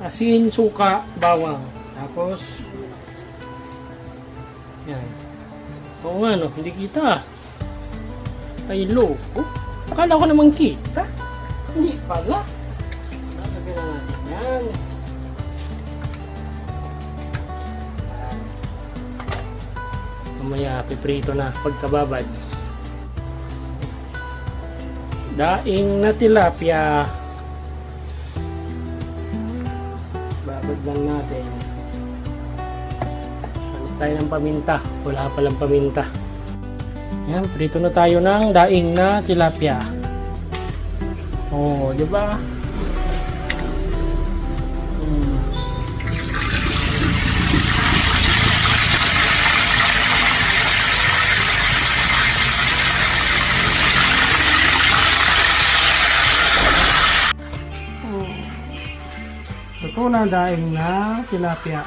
asin, suka, bawang. Tapos, yan. Oo nga, no? Hindi kita. Ay, loko. Akala ko naman kita. Hindi pala. Lagyan na natin yan. Mamaya, piprito na pagkababad. Daing na tilapia. Babad lang natin. Ano tayo ng paminta? Wala palang paminta. Yan, prito na tayo ng daing na tilapia. Oh, di ba? Luto na daing na tilapia.